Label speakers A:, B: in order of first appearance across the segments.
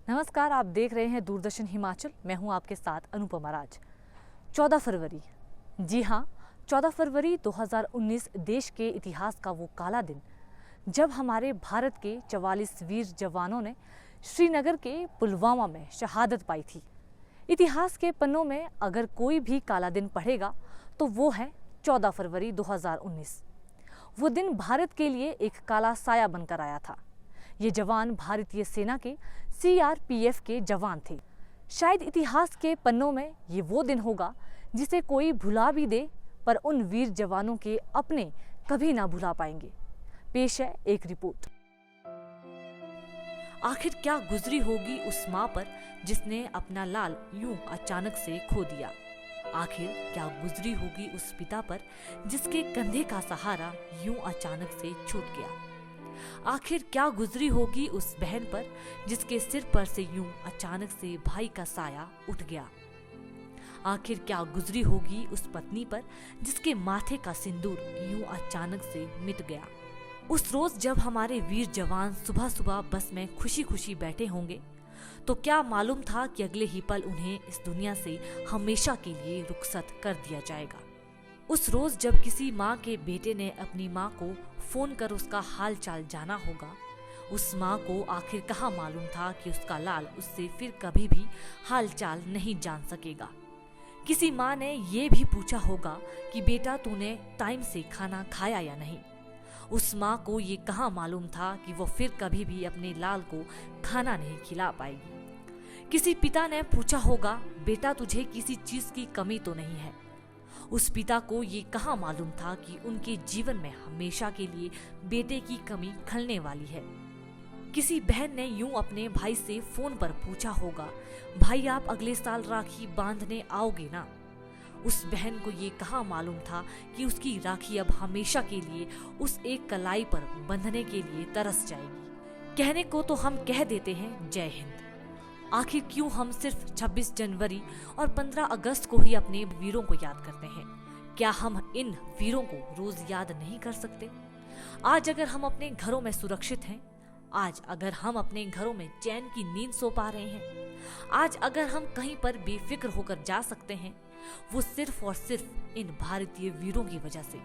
A: नमस्कार, आप देख रहे हैं दूरदर्शन हिमाचल। मैं हूं आपके साथ अनुपमा राज। 14 फरवरी, जी हां, 14 फरवरी 2019 देश के इतिहास का वो काला दिन जब हमारे भारत के 44 वीर जवानों ने श्रीनगर के पुलवामा में शहादत पाई थी। इतिहास के पन्नों में अगर कोई भी काला दिन पढ़ेगा तो वो है 14 फरवरी 2019। वो दिन भारत के लिए एक काला साया बनकर आया था। ये जवान भारतीय सेना के CRPF के जवान थे। शायद इतिहास के पन्नों में ये वो दिन होगा जिसे कोई भुला भी दे, पर उन वीर जवानों के अपने कभी ना भुला पाएंगे। पेश है एक रिपोर्ट। आखिर क्या गुजरी होगी उस माँ पर जिसने अपना लाल यूं अचानक से खो दिया। आखिर क्या गुजरी होगी उस पिता पर जिसके कंधे का सहारा यूं अचानक से छूट गया। आखिर क्या गुजरी होगी उस बहन पर जिसके सिर पर से यूं अचानक से भाई का साया उठ गया। आखिर क्या गुजरी होगी उस पत्नी पर जिसके माथे का सिंदूर यूं अचानक से मिट गया। उस रोज जब हमारे वीर जवान सुबह सुबह बस में खुशी खुशी बैठे होंगे, तो क्या मालूम था कि अगले ही पल उन्हें इस दुनिया से हमेशा के लिए रुखसत कर दिया जाएगा। उस रोज जब किसी माँ के बेटे ने अपनी माँ को फोन कर उसका हाल चाल जाना होगा, उस माँ को आखिर कहाँ मालूम था कि उसका लाल उससे फिर कभी भी हाल चाल नहीं जान सकेगा। किसी माँ ने ये भी पूछा होगा कि बेटा तूने टाइम से खाना खाया या नहीं। उस माँ को ये कहाँ मालूम था कि वो फिर कभी भी अपने लाल को खाना नहीं खिला पाएगी। किसी पिता ने पूछा होगा, बेटा तुझे किसी चीज की कमी तो नहीं है। उस पिता को ये कहाँ मालूम था कि उनके जीवन में हमेशा के लिए बेटे की कमी खलने वाली है। किसी बहन ने यूं अपने भाई से फोन पर पूछा होगा, भाई आप अगले साल राखी बांधने आओगे ना। उस बहन को ये कहाँ मालूम था कि उसकी राखी अब हमेशा के लिए उस एक कलाई पर बंधने के लिए तरस जाएगी। कहने को तो हम कह देते हैं जय हिंद। आखिर क्यों हम सिर्फ 26 जनवरी और 15 अगस्त को ही अपने वीरों को याद करते हैं? क्या हम इन वीरों को रोज याद नहीं कर सकते? आज अगर हम अपने घरों में सुरक्षित हैं, आज अगर हम अपने घरों में चैन की नींद सो पा रहे हैं, आज अगर हम कहीं पर बेफिक्र होकर जा सकते हैं, वो सिर्फ और सिर्फ इन भारतीय वीरों की वजह से।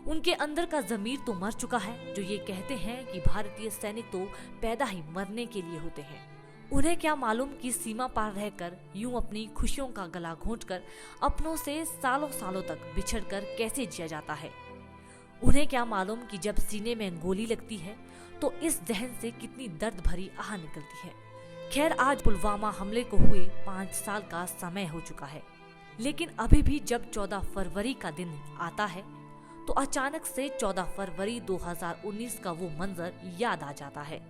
A: उनके अंदर का जमीर तो मर चुका है, जो ये कहते हैं कि भारतीय सैनिक तो पैदा ही मरने के लिए होते हैं। उन्हें क्या मालूम कि सीमा पार रहकर यूं अपनी खुशियों का गला घोंटकर अपनों से सालों सालों तक बिछड़कर कैसे जिया जाता है। उन्हें क्या मालूम कि जब सीने में गोली लगती है तो इस जहन से कितनी दर्द भरी आह निकलती है। खैर, आज पुलवामा हमले को हुए 5 साल का समय हो चुका है, लेकिन अभी भी जब 14 फरवरी का दिन आता है तो अचानक से 14 फरवरी 2019 का वो मंजर याद आ जाता है।